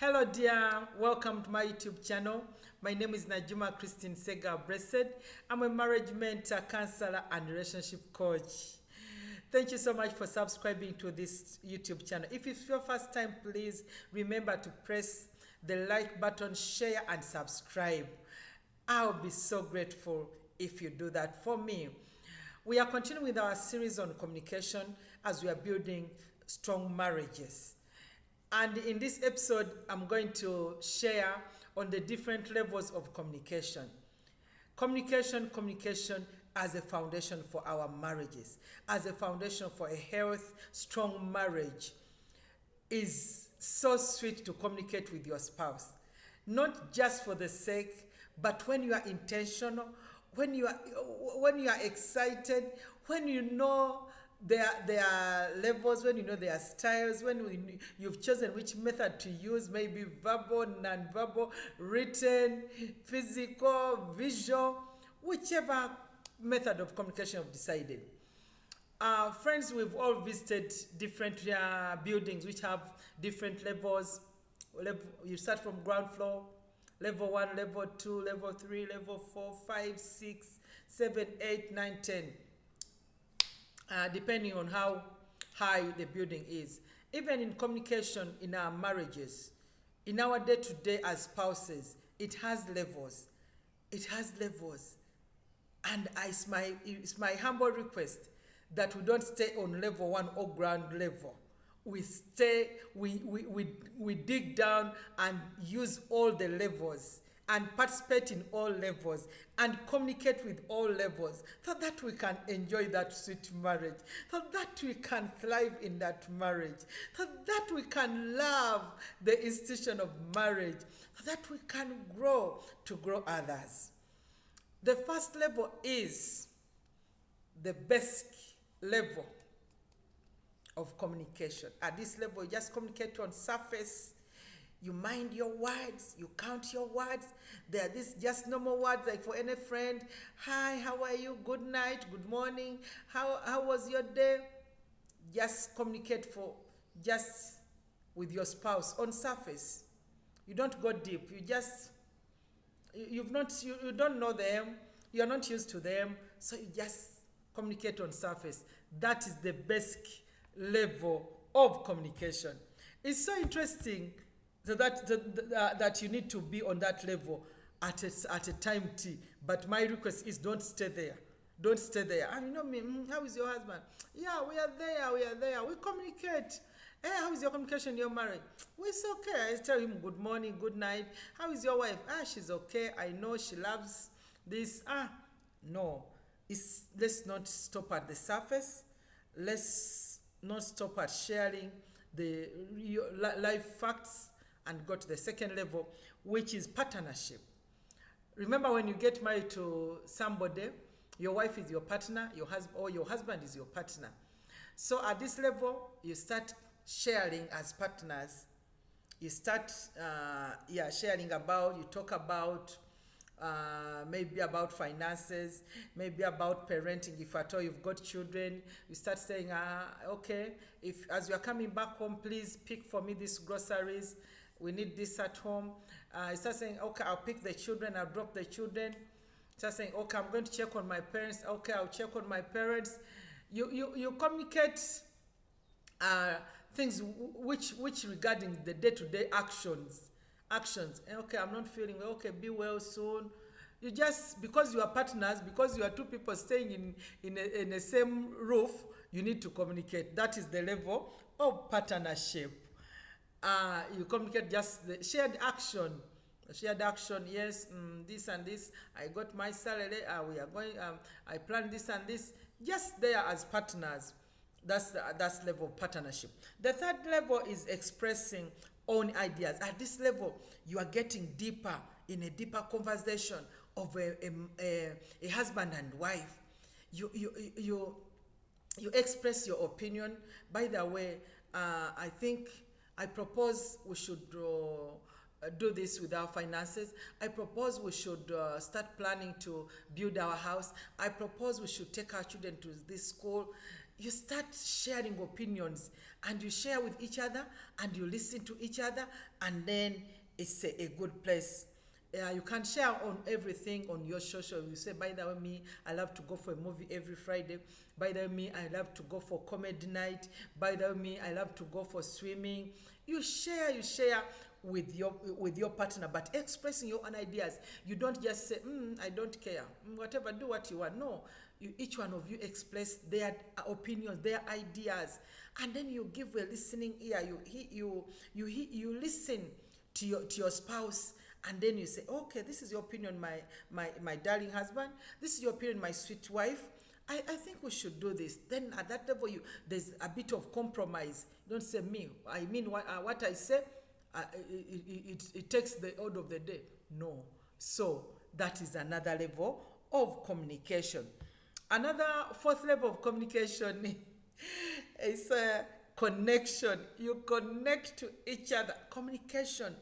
Hello dear, welcome to my YouTube channel. My name is Najuma Christine Sega Blessed. I'm a marriage mentor, counselor and relationship coach. Thank you so much for subscribing to this YouTube channel. If it's your first time, please remember to press the like button, share and subscribe. I'll be so grateful if you do that for me. We are continuing with our series on communication as we are building strong marriages. And in this episode, I'm going to share on the different levels of communication. Communication as a foundation for our marriages, as a foundation for a healthy, strong marriage. Is so sweet to communicate with your spouse. Not just for the sake, but when you are intentional, when you are excited, when you know there are levels, when you know there are styles, you've chosen which method to use, maybe verbal, non-verbal, written, physical, visual, whichever method of communication you've decided. Friends, we've all visited different buildings which have different levels. You start from ground floor, level 1, level 2, level 3, level 4, 5, 6, 7, 8, 9, 10. Depending on how high the building is. Even in communication in our marriages, in our day-to-day as spouses, it has levels. It has levels. And it's my humble request that we don't stay on level 1 or ground level. We dig down and use all the levels and participate in all levels and communicate with all levels so that we can enjoy that sweet marriage, so that we can thrive in that marriage, so that we can love the institution of marriage, so that we can grow to grow others. The first level is the basic level of communication. At this level, you just communicate on surface. You mind your words, you count your words. There are these just normal words like for any friend. Hi, how are you? Good night, good morning. How was your day? Just communicate just with your spouse on surface. You don't go deep. You don't know them. You're not used to them. So you just communicate on surface. That is the basic level of communication. It's so interesting that you need to be on that level at a time T. But my request is don't stay there. Don't stay there. And you know me, how is your husband? Yeah, we are there. We communicate. Hey, how is your communication in your marriage? Well, it's okay. I tell him good morning, good night. How is your wife? She's okay. I know she loves this. No. Let's not stop at the surface. Let's not stop at sharing the life facts and go to the second level, which is partnership. Remember, when you get married to somebody, your wife is your partner, your husband is your partner. So at this level, you start sharing as partners. You start sharing about, you talk about maybe about finances, maybe about parenting. If at all you've got children, you start saying, okay, if as you are coming back home, please pick for me these groceries. We need this at home. You start saying, okay, I'll pick the children, I'll drop the children. Start saying, okay, I'm going to check on my parents. Okay, I'll check on my parents. You communicate things which regarding the day-to-day actions. Okay, I'm not feeling well. Okay, be well soon. You just, because you are partners, because you are two people staying in the same roof, you need to communicate. That is the level of partnership. You communicate just the shared action. Yes, this and this. I got my salary. We are going. I plan this and this. Just there as partners. That's level of partnership. The third level is expressing own ideas. At this level, you are getting deeper in a deeper conversation of a husband and wife. You express your opinion. By the way, I propose we should do this with our finances. I propose we should start planning to build our house. I propose we should take our children to this school. you start sharing opinions, and you share with each other, and you listen to each other, and then it's a good place. You can share on everything on your social. You say, by the way, me, I love to go for a movie every Friday. By the way, me, I love to go for comedy night. By the way, me, I love to go for swimming. You share with your partner, but expressing your own ideas. You don't just say, I don't care. Whatever, do what you want. No, each one of you express their opinions, their ideas, and then you give a listening ear. You listen to your spouse, and then you say, okay, this is your opinion, my darling husband. This is your opinion, my sweet wife. I think we should do this. Then at that level, there's a bit of compromise. Don't say me. I mean what I say. It takes the order of the day. No. So that is another level of communication. Another fourth level of communication is connection. You connect to each other. Communication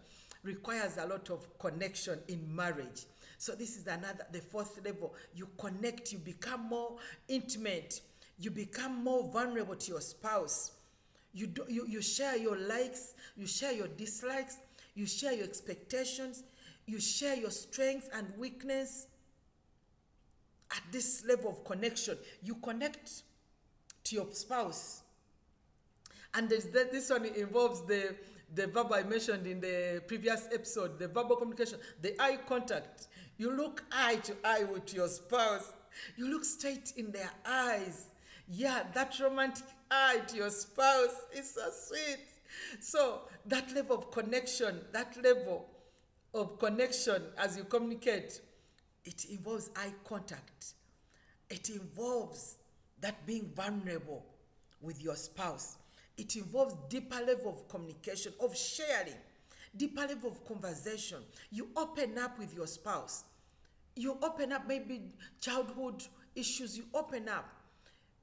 requires a lot of connection in marriage. So this is the fourth level. You connect, you become more intimate, you become more vulnerable to your spouse. You share your likes, you share your dislikes, you share your expectations, you share your strengths and weakness. At this level of connection, you connect to your spouse. And this one involves the verbal I mentioned in the previous episode, the verbal communication, the eye contact. You look eye to eye with your spouse. You look straight in their eyes. Yeah, that romantic eye to your spouse is so sweet. So that level of connection, as you communicate, it involves eye contact. It involves that being vulnerable with your spouse. It involves deeper level of communication, of sharing, deeper level of conversation. You open up with your spouse. You open up maybe childhood issues. You open up.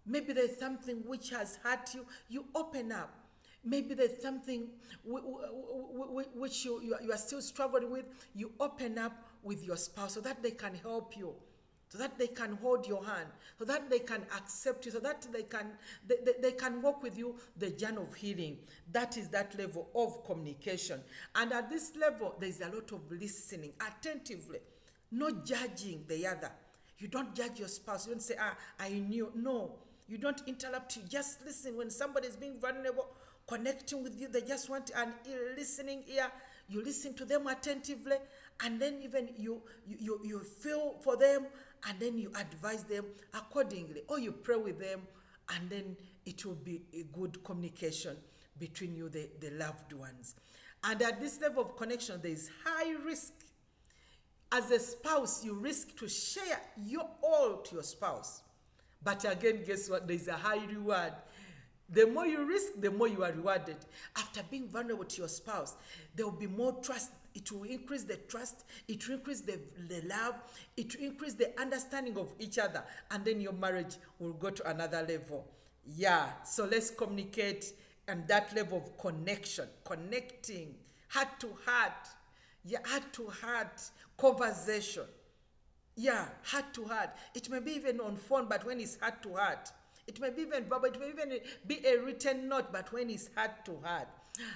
Maybe there's something which has hurt you. You open up. Maybe there's something which you are still struggling with. You open up with your spouse so that they can help you, so that they can hold your hand, so that they can accept you, so that they can walk with you the journey of healing. That is that level of communication. And at this level, there is a lot of listening attentively, not judging the other. You don't judge your spouse. You don't say, I knew. No, you don't interrupt. You just listen. When somebody is being vulnerable, connecting with you, they just want an listening ear. You listen to them attentively, and then even you feel for them, and then you advise them accordingly, or you pray with them, and then it will be a good communication between you, the loved ones. And at this level of connection, there is high risk. As a spouse, you risk to share your all to your spouse. But again, guess what? There is a high reward. The more you risk, the more you are rewarded. After being vulnerable to your spouse, there will be more trust. It will increase the trust. It will increase the love. It will increase the understanding of each other. And then your marriage will go to another level. Yeah, so let's communicate and that level of connection. Connecting, heart to heart. Yeah, heart to heart conversation. Yeah, heart to heart. It may be even on phone, but when it's heart to heart. It may be even verbal, it may even be a written note, but when it's heart to heart.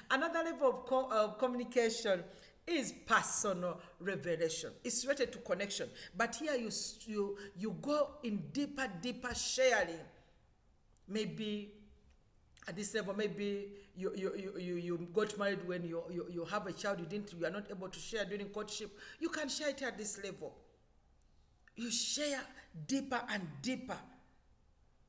Another level of communication is personal revelation. It's related to connection. But here you go in deeper sharing. Maybe at this level, maybe you got married when you have a child you are not able to share during courtship. You can share it at this level. You share deeper and deeper.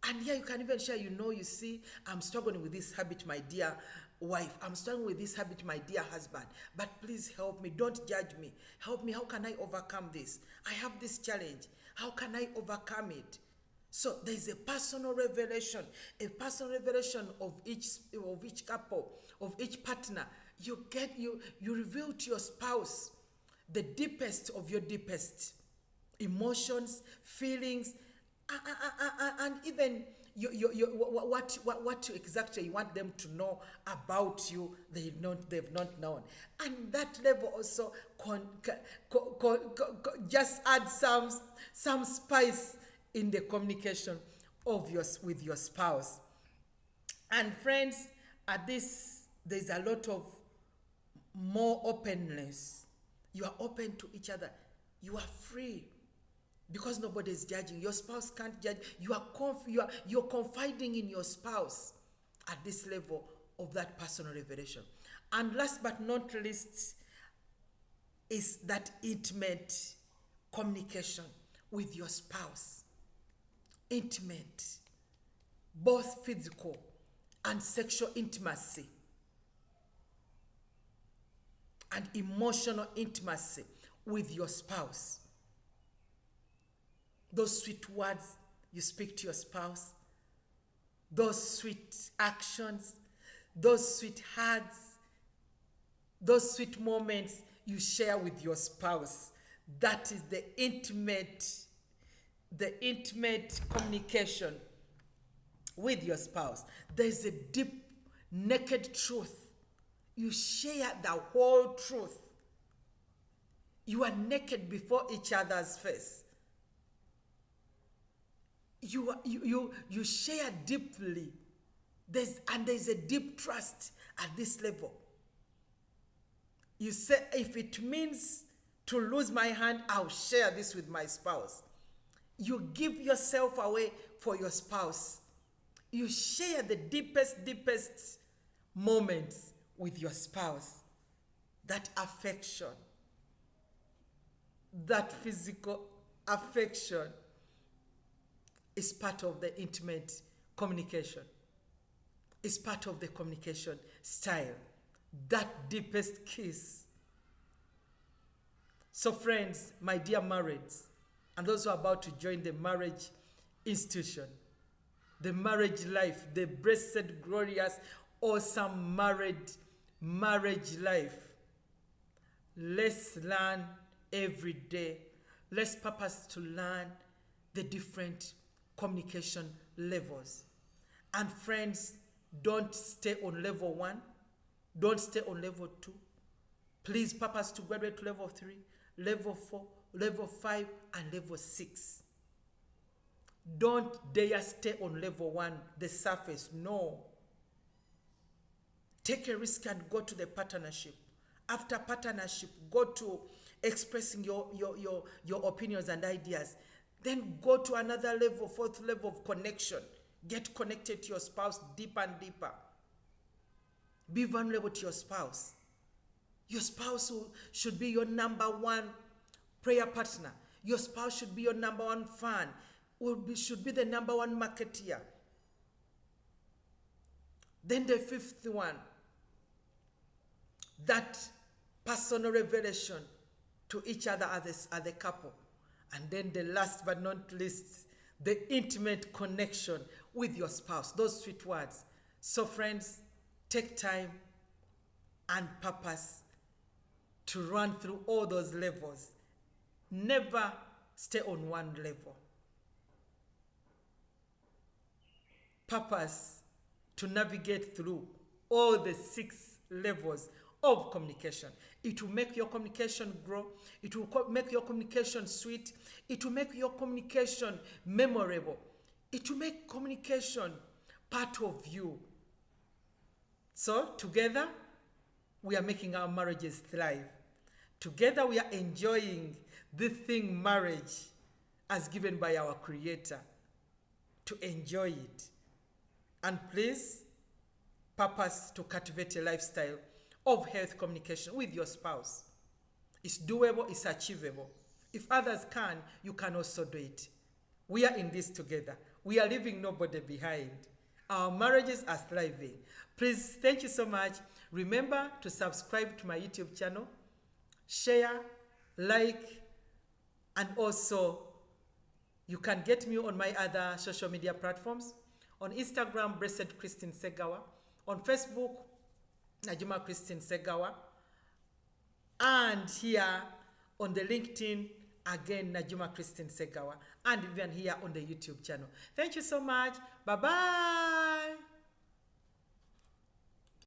And here you can even share, you see, I'm struggling with this habit, my dear wife. I'm struggling with this habit, my dear husband. But please help me. Don't judge me. Help me. How can I overcome this? I have this challenge. How can I overcome it? So there is a personal revelation of each couple, of each partner. You reveal to your spouse the deepest of your deepest emotions, feelings, and even what exactly you want them to know about you they've not known. And that level also just add some spice in the communication. with your spouse. And friends, at this, there's a lot of more openness. You are open to each other. You are free because nobody is judging. Your spouse can't judge. You're confiding in your spouse at this level of that personal revelation. And last but not least is that intimate communication with your spouse. Intimate, both physical and sexual intimacy and emotional intimacy with your spouse. Those sweet words you speak to your spouse, those sweet actions, those sweet hugs, those sweet moments you share with your spouse. That is the intimate communication with your spouse. There's a deep, naked truth. You share the whole truth. You are naked before each other's face. You share deeply. There's a deep trust at this level. You say, if it means to lose my hand, I'll share this with my spouse. You give yourself away for your spouse. You share the deepest moments with your spouse. That affection, that physical affection is part of the intimate communication. It's part of the communication style. That deepest kiss. So friends, my dear marrieds, and those who are about to join the marriage institution, the marriage life, the blessed, glorious, awesome marriage life. Let's learn every day. Let's purpose to learn the different communication levels. And friends, don't stay on level 1. Don't stay on level 2. Please purpose to graduate to level 3, level 4, level 5, and level 6. Don't dare stay on level 1, the surface. No. Take a risk and go to the partnership. After partnership, go to expressing your opinions and ideas. Then go to another level, 4th level of connection. Get connected to your spouse deeper and deeper. Be vulnerable to your spouse. Your spouse should be your number 1 prayer partner. Your spouse should be your number 1 fan. Should be the number 1 marketeer. Then the 5th one, that personal revelation to each other as a couple. And then the last but not least, the intimate connection with your spouse. Those sweet words. So friends, take time and purpose to run through all those levels. Never stay on one level. Purpose to navigate through all the 6 levels of communication. It will make your communication grow. It will make your communication sweet. It will make your communication memorable. It will make communication part of you. So together, we are making our marriages thrive. Together, we are enjoying this thing, marriage, as given by our Creator. To enjoy it. And please, purpose to cultivate a lifestyle of health communication with your spouse. It's doable, it's achievable. If others can, you can also do it. We are in this together. We are leaving nobody behind. Our marriages are thriving. Please, thank you so much. Remember to subscribe to my YouTube channel, share, like, and also you can get me on my other social media platforms. On Instagram, Blessed Christine Segawa. On Facebook, Najuma Christine Segawa. And here on the LinkedIn, again, Najuma Christine Segawa. And even here on the YouTube channel. Thank you so much. Bye-bye.